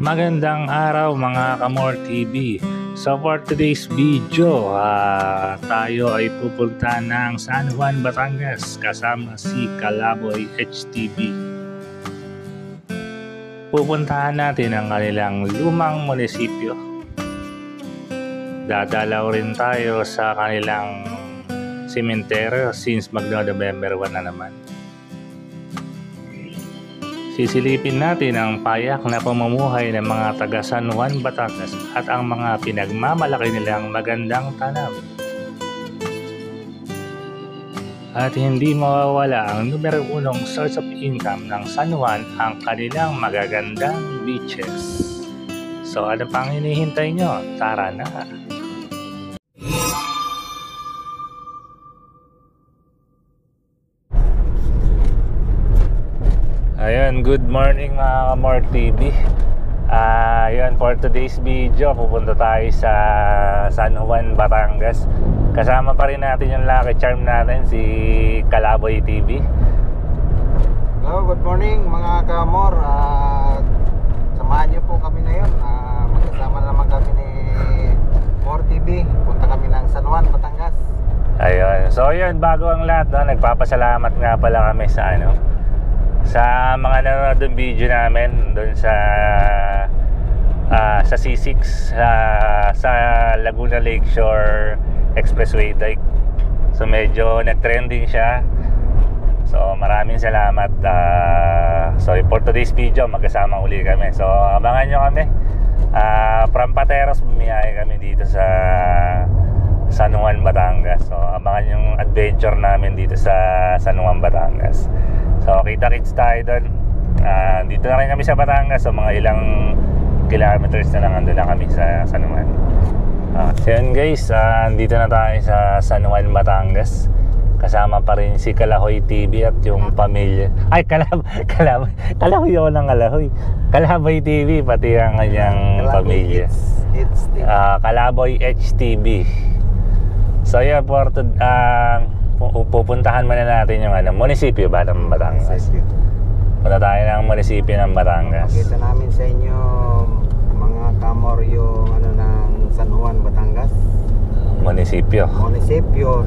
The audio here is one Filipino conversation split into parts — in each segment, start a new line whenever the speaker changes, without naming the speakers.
Magandang araw mga Kamor TV. So for today's video, tayo ay pupunta ng San Juan, Batangas kasama si Calaboy HTB. Pupuntahan natin ang kanilang lumang munisipyo. Dadalaw rin tayo sa kanilang sementeryo since magno-November 1 na naman. Sisilipin natin ang payak na pamumuhay ng mga taga San Juan, Batangas at ang mga pinagmamalaki nilang magandang tanam. At hindi mawawala ang numero 1 source of income ng San Juan, ang kanilang magagandang beaches. So ano pang hinihintay nyo? Tara na! Ayun, good morning mga Kamor TV. Ayun, for today's video, pupunta tayo sa San Juan, Batangas. Kasama pa rin natin yung lucky charm natin, si Calaboy TV.
Hello, good morning mga Kamor. Samahan niyo po kami ngayon. Magkasama naman kami ni Kamor TV. Punta kami ng San Juan, Batangas.
Ayun, so yun, bago ang lahat, nagpapasalamat nga pala kami sa mga nanonood ng video namin doon sa C6 sa Laguna Lakeshore Expressway Dike. So medyo nag-trending siya. So maraming salamat. So for today's video, magkasama uli kami. So abangan nyo kami. From Pateros, bumiyahe kami dito sa San Juan, Batangas. So abangan yung adventure namin dito sa San Juan, Batangas. So kita-kits tayo doon. Dito na rin kami sa Batangas. So mga ilang kilometers na lang andun na kami sa San Juan. So yun guys, dito na tayo sa San Juan, Batangas. Kasama pa rin si Calaboy TV at yung pamilya. Ay, Calaboy ako ng Calaboy. Calaboy TV, pati ang kanyang pamilya. Calaboy HTB. So yeah, pupuntahan muna natin yung munisipyo ba ng Batangas. Punta tayo ng munisipyo ng Batangas.
Pakita namin sa inyo mga Kamor yung ng San Juan, Batangas.
Munisipyo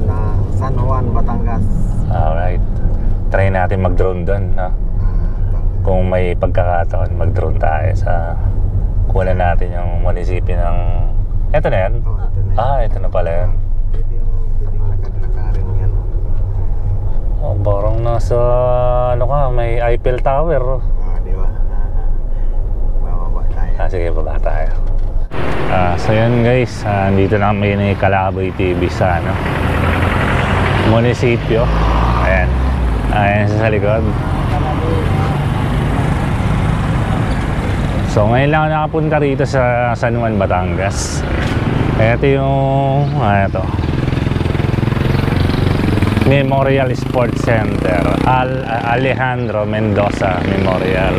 ng San Juan, Batangas.
Alright. Try natin mag-drone doon, no? Kung may pagkakataon, mag-drone tayo sa kuha natin yung munisipyo ng... Ito na yan? Ito na pala yan. Parang nasa may Eiffel Tower.
Di ba? Bababa tayo.
Sige, baba tayo. So yun guys, dito na kami ni Calaboy TV sa munisipyo. Ayan sa likod. So ngayon lang ako nakapunta rito sa San Juan, Batangas. Ito yung Memorial Sports Center, Alejandro Mendoza Memorial.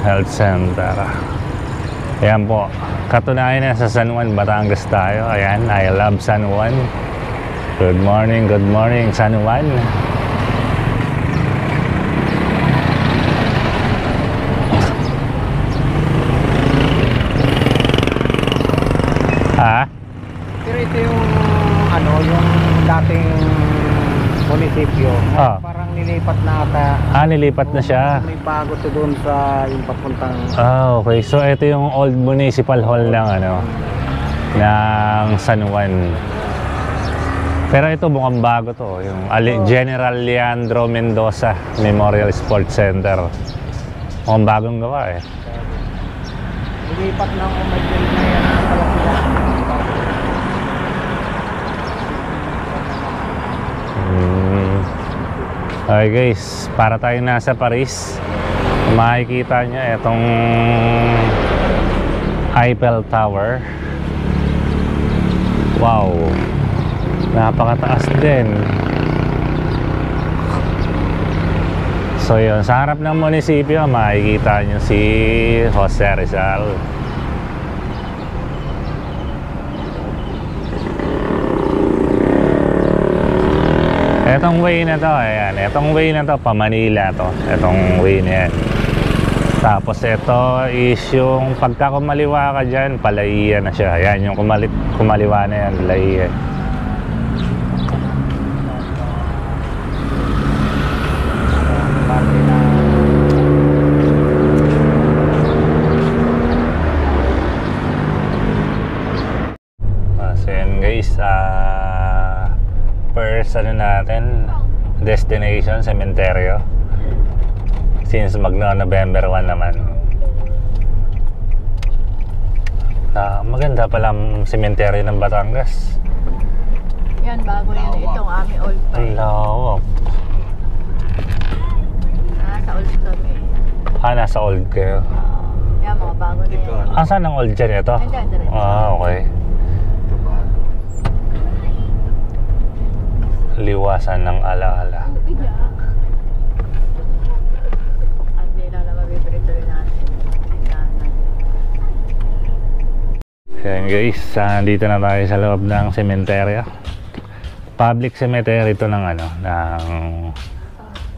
Health Center. Ayan po, katunayan na sa San Juan, Batangas tayo. Ayan, I love San Juan. Good morning San Juan.
Pero ito yung yung dating munisipyo. Parang nilipat na ata.
Nilipat na siya.
May bago to doon sa yung papuntang...
Okay. So ito yung old municipal hall ng ng San Juan. Pero ito mukhang bago to, yung General Leandro Mendoza Memorial Sports Center. Mukhang bagong gawa
Nilipat na ang umagay na yan ang palakilan.
Okay guys, para tayo nasa Paris. Makikita nyo itong Eiffel Tower. Wow, napakataas din. So yun, sa harap ng munisipyo makikita nyo si Jose Rizal. Etong way na to, ayan. Etong way na to, pa Manila to. Etong way na yan. Tapos ito is yung pagka kumaliwa ka dyan, Palaiya na siya. Ayan, yung kumaliwa na yan, Palaiya. So yan guys, first ano natin, destination, cementerio. Since November 1 naman. Maganda palang sementeryo ng Batangas.
Yan, bago yan. Itong aming old pa.
Ang lawak.
Nasa old kami.
Nasa old kayo.
Yan, mga bago na yan.
Saan ang old dyan ito?
Andyan, diretso.
Okay. Liwasan ng alaala. Ayan guys, dito na tayo sa loob ng sementeryo. Public cemetery ito ng ng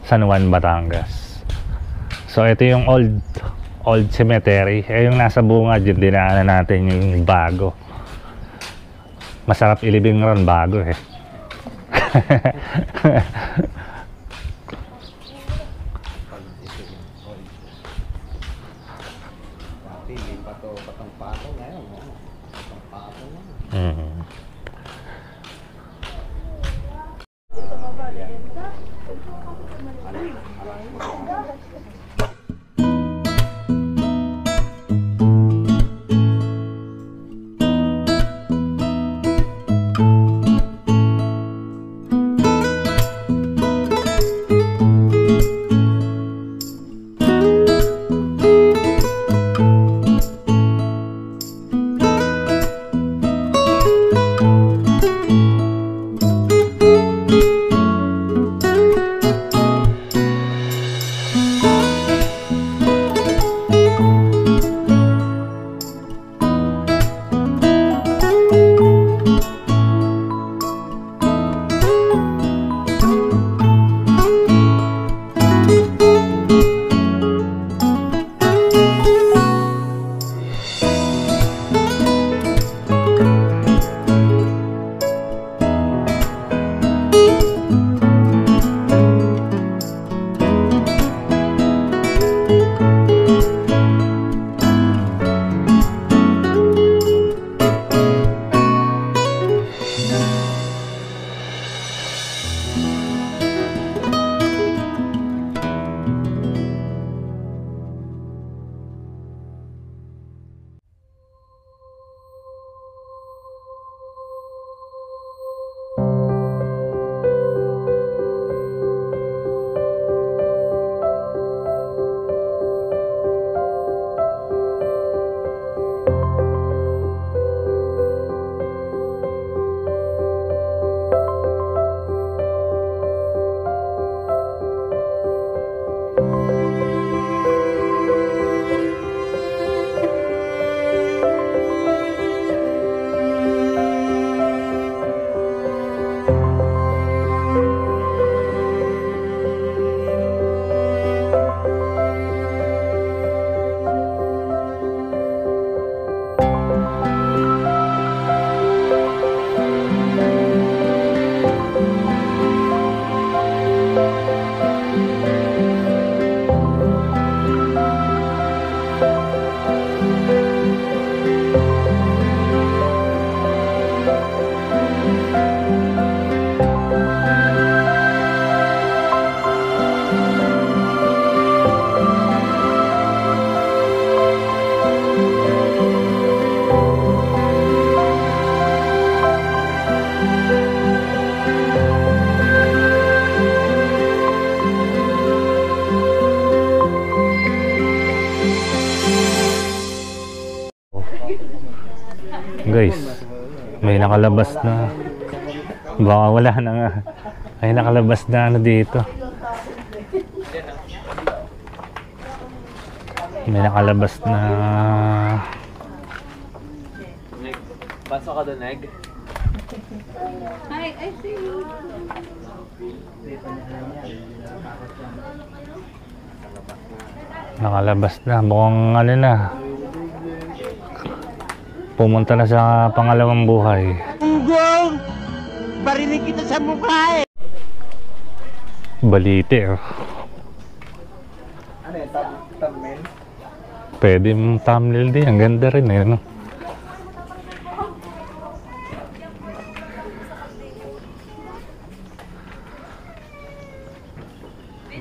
San Juan, Batangas. So ito yung old cemetery. Yung nasa bungad, yung dinaanan natin yung bago. Masarap ilibing ron bago eh. Guys, may nakalabas na, baka wala na nga, may nakalabas na dito, may nakalabas na.
Pasok ka doon, Egg.
Hi, I see you.
Nakalabas na, mukhang ano na, pumunta na sa pangalawang buhay.
Gunggong! Barinig kita sa mukha eh!
Balite oh.
Ano yung thumbnail?
Pwede mong thumbnail din, ang ganda rin eh, no?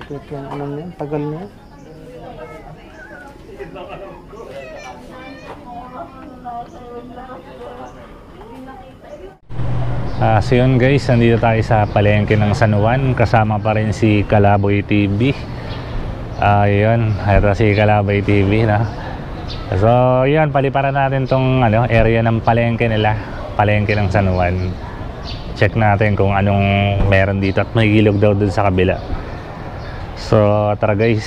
Ito yung ano niya, tagal niya.
So yun guys, nandito tayo sa palengke ng San Juan. Kasama pa rin si Kalaboy TV. Yun, ito si Kalaboy TV na. So yun, paliparan natin tong area ng palengke nila. Palengke ng San Juan. Check natin kung anong meron dito. At may ilog daw dun sa kabila. So tara guys,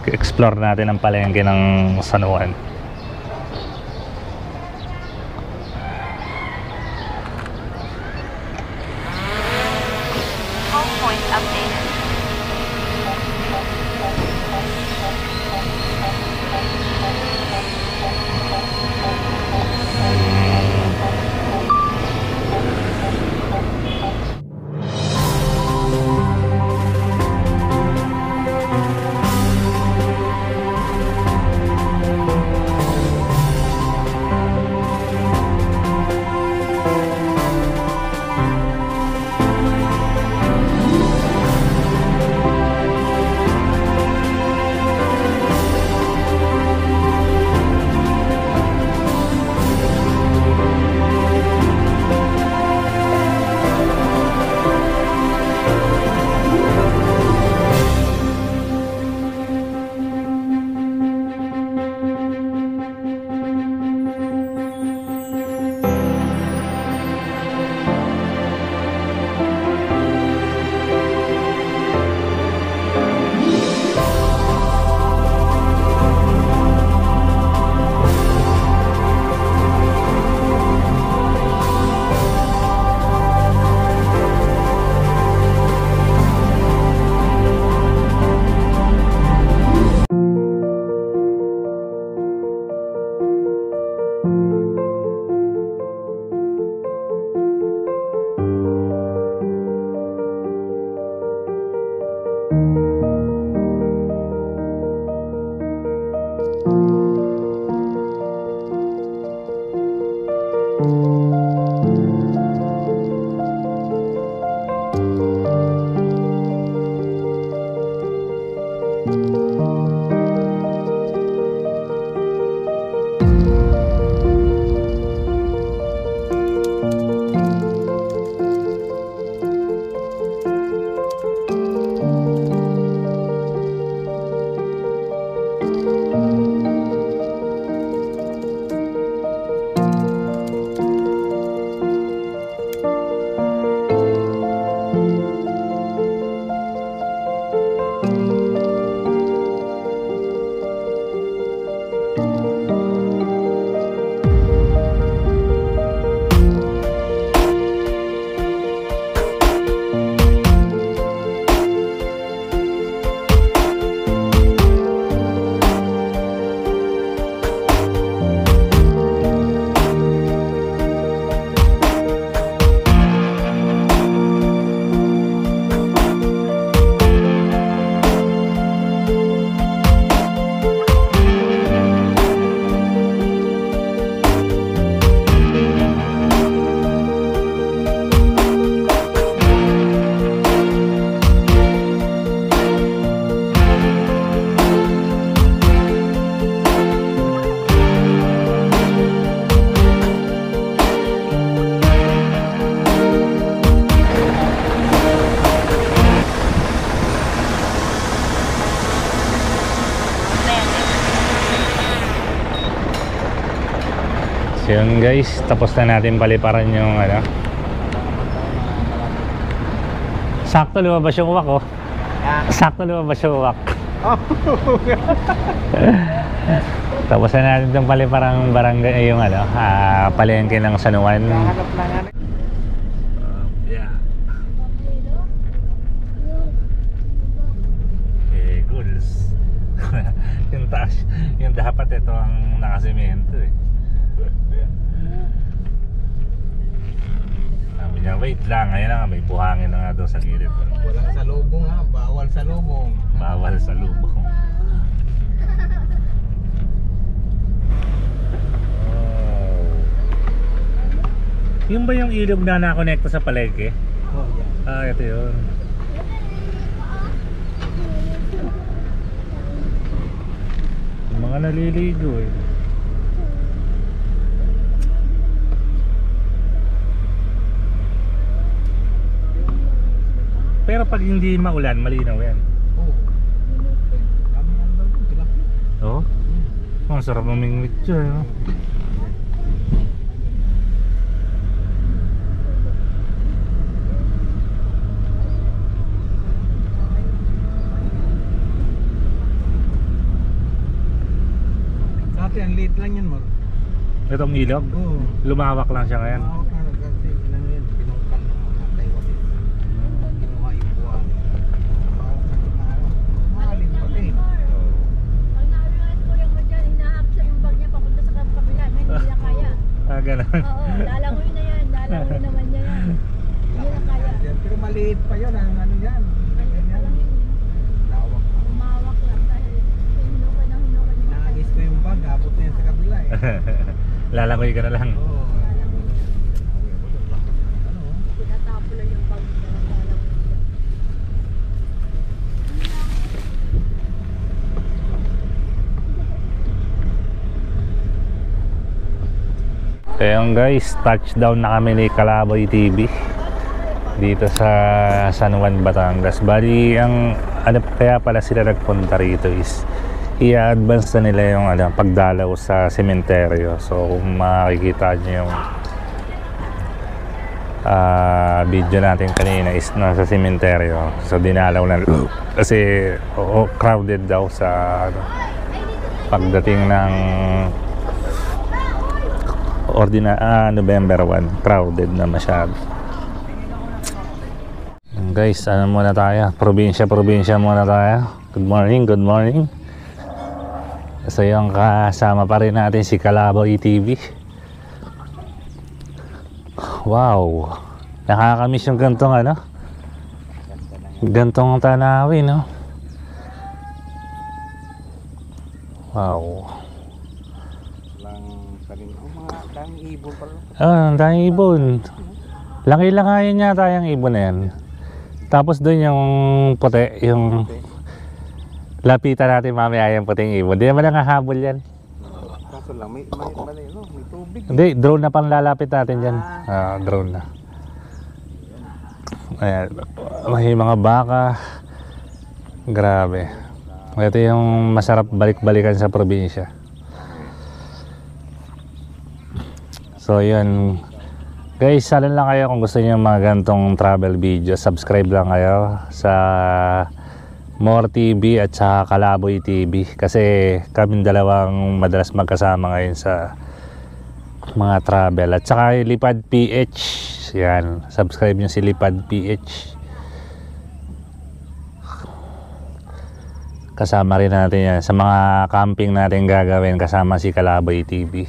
explore natin ang palengke ng San Juan. So yun guys, tapos na natin paliparan yung sakto lumabas yung uwak oh. Sakto lumabas yung uwak. Tapos na natin itong paliparang barangay yung palengke ng San Juan.
Hanap lang
Yeah. Ito ang nakasemento eh. Sabi niya, wait lang. Ayun na nga, may buhangin na nga doon sa gilid.
Walang salubong ha, bawal salubong.
Bawal sa lubong. Yung ba yung ilog na nakonekta sa palengke?
Oh, yeah.
Ah, ito yun. Yung mga naliligo eh. Pero pag hindi maulan, malinaw yan.
Oh. Kami ang daw doon, tilapia.
Oo? Oh? Ang sarap mamingwit dyan. No?
Dati ang liit lang yan, Mor.
Itong ilog,
Oo.
lumawak lang siya ngayon.
Mawak na kasi ilang yan, pinungkan ng mga Taiwanese. Ginawa yung buwan. Mawak na tumawak. Mahalin pati.
Pag naawin ko yung dyan, hinahap siya yung bag niya papunta sa kabila. Hindi na kaya.
Ah, ganun.
Oo, lalangoy na yan. Lalangoy naman niya yan. Hindi na kaya.
Pero maliit pa yun, ang ano yan.
Maliit pa lang yun.
Lawak pa.
Umawak lang dahil hinukay ng hinukay.
Inaagis ko yung bag, abot na yan sa kabila eh.
Lalangoy ka na lang.
Oo.
Tinatapo lang yung bag niya. Lalangoy siya.
Ayun guys, touchdown na kami ni Kalaboy TV dito sa San Juan, Batangas. Bali, ang ano kaya pala sila nagpunta rito is i-advance na nila yung pagdalaw sa sementeryo. So kung makikita nyo yung video natin kanina is nasa sementeryo. So dinalaw na kasi crowded daw sa pagdating ng November 1, crowded na masyado. Guys, ano muna tayo? Probinsya muna tayo. Good morning, good morning. So yung kasama pa rin natin si Kalaboy TV. Wow, nakakamiss yung gantong gantong tanawin, no? Wow.
Daming ibon pala.
Ah, ang daming ibon. Laki-lakayan yata yung ibon na yan. Tapos doon yung puti, yung lapitan natin mamaya yung puting ibon. Di naman nakahabol yan.
Kaso lang, may tubig.
Hindi, drone na pang lalapit natin dyan. Drone na. Ayan, may mga baka. Grabe. Ito yung masarap balik-balikan sa probinsya. So yun guys, salin lang kayo kung gusto niyo mga gantong travel video. Subscribe lang kayo sa More TV at sa Kalaboy TV kasi kaming dalawang madalas magkasama ngayon sa mga travel. At saka Lipad PH, yan, subscribe nyo si Lipad PH. Kasama rin natin yan sa mga camping natin gagawin, kasama si Kalaboy TV.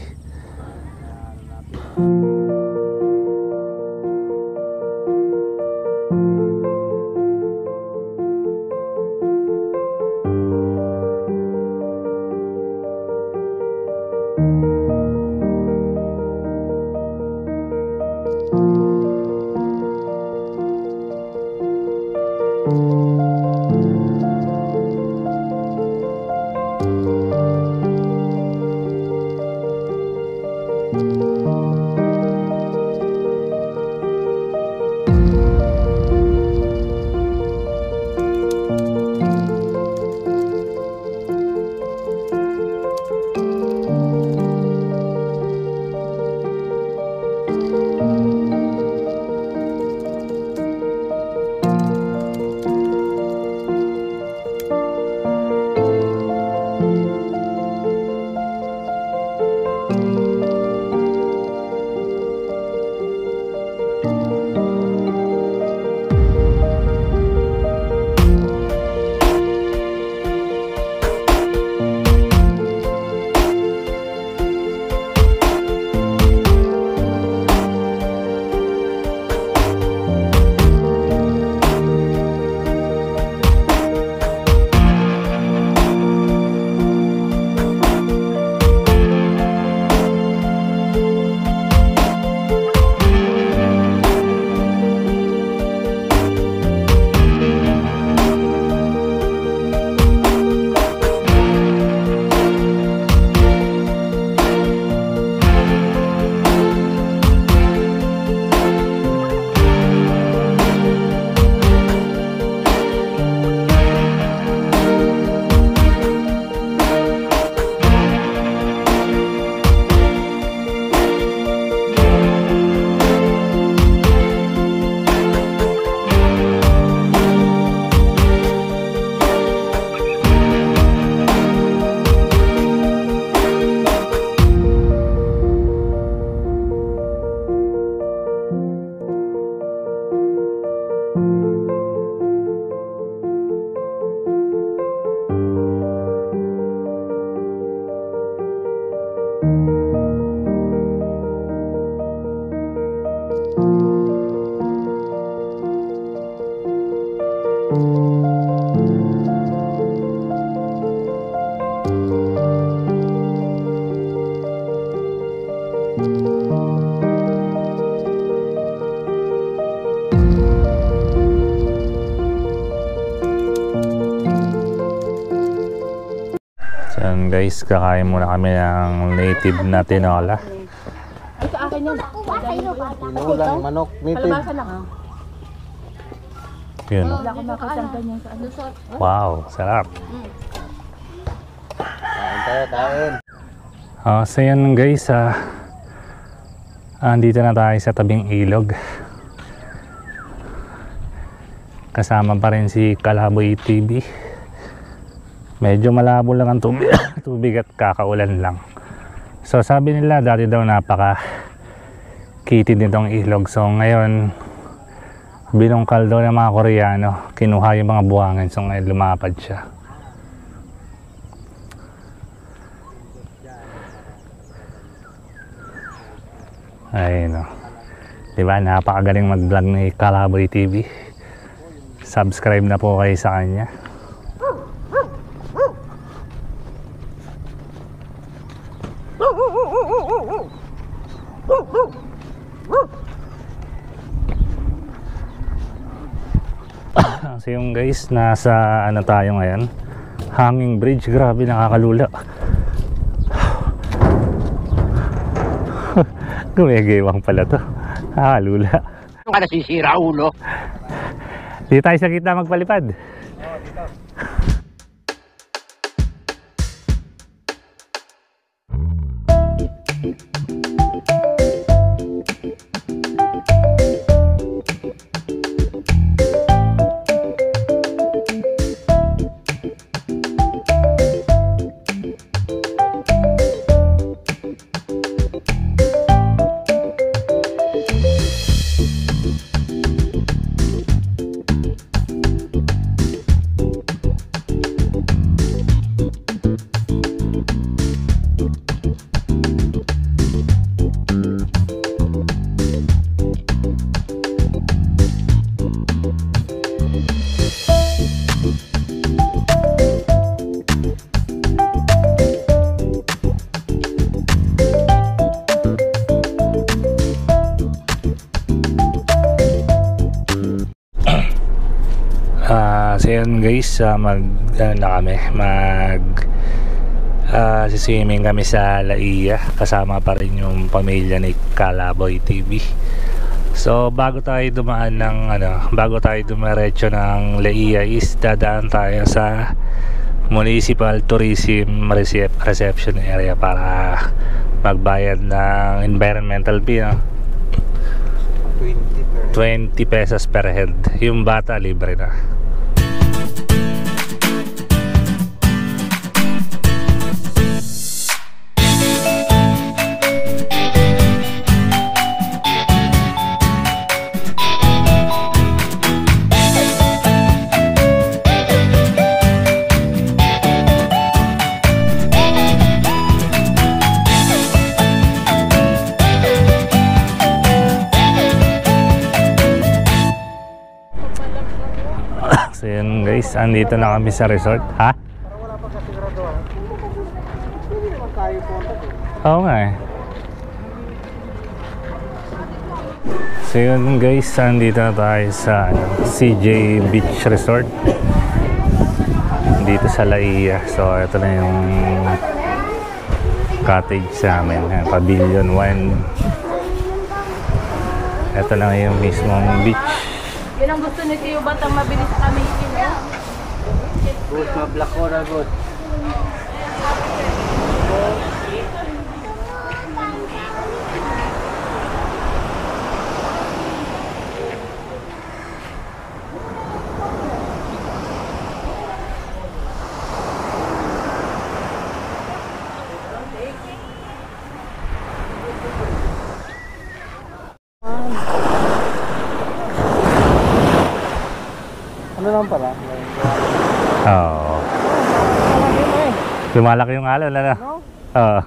So yun guys, kakain muna kami ng native na tinola.
Ay, sa akin yun.
Tinulang manok native.
Palabasa lang ah.
Yun.
Wala ko makasang ganyan sa ano.
Wow, sarap.
Kain tayo, kain.
So yan guys, andito na tayo sa tabing ilog. Kasama pa rin si Kalaboy TV. Medyo malabo lang ang tubig, tubig at kakaulan lang. So sabi nila dati daw napaka kitid nitong ilog. So ngayon binungkal daw ng mga Koreano, kinuha yung mga buhangin. So ngayon lumapad siya. Ayun o. Diba, napakagaling mag-vlog ni Kalaboy TV. Subscribe na po kayo sa kanya. So yung guys, nasa ano tayo ngayon, hanging bridge. Grabe, nakakalula. Gumigewang pala to. Nakakalula.
Ano ka nasisira, ulo?
Dito tayo sa gitna magpalipad. So yun guys, siswimming kami sa Laia. Kasama pa rin yung pamilya ni Kalaboy TV. So bago tayo dumaan ng bago tayo dumiretso ng Laia is dadaan tayo sa Municipal Tourism Reception Area para magbayad ng environmental fee, no? 20 pesos per head. Yung bata libre na. So yun guys, andito na kami sa resort. Ha?
Parang wala pang kasiguraduhan. Hindi naman tayo punta doon.
Oo nga eh. So yun guys, andito na tayo sa CJ Beach Resort dito sa Laia. So ito na yung cottage sa amin, Pavilion 1. Ito na yung mismong beach.
Yun ang gusto ni Tiyo Batang mabilis kami no?
Good, mablak ko na good. Ano lang pala?
Oo. Lumalaki yung alon, ano? Oo.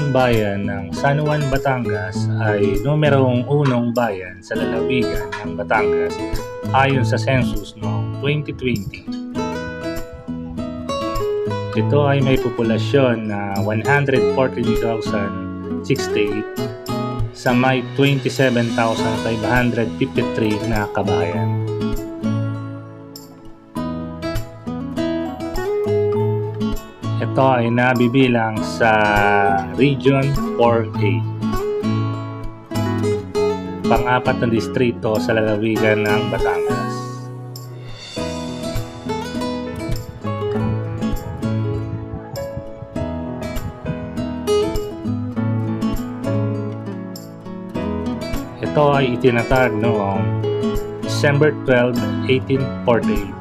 ang bayan ng San Juan, Batangas ay numerong unong bayan sa lalawigan ng Batangas ayon sa census noong 2020. Ito ay may populasyon na 114,068 sa may 27,553 na kabahayan. Ito ay nabibilang sa Region 4A, pang-apat na distrito sa lalawigan ng Batangas. Ito ay itinatag noong December 12, 1848.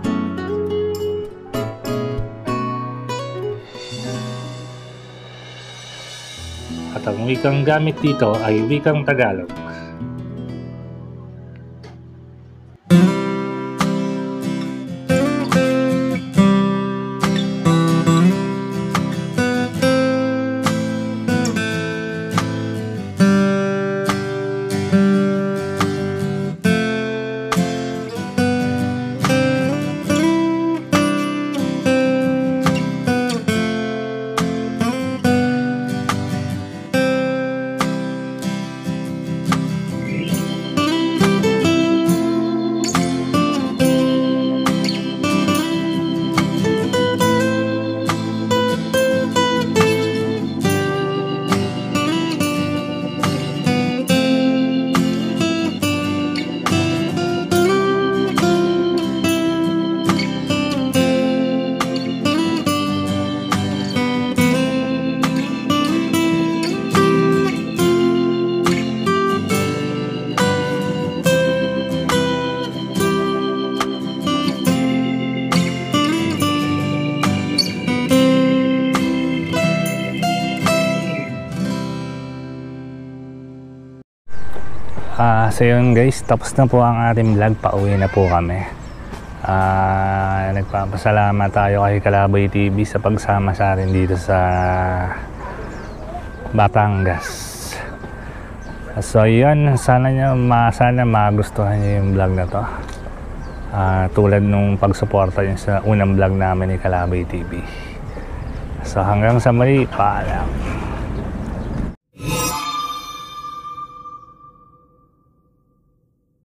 At ang wikang gamit dito ay wikang Tagalog. So yun guys, tapos na po ang ating vlog, pauwi na po kami. Nagpapasalamat tayo kay Kalaboy TV sa pagsama sa atin dito sa Batangas. So yun, sana magustuhan nyo yung vlog na to, tulad nung pagsuporta nyo sa unang vlog namin ni Kalaboy TV. So hanggang sa muli, paalam.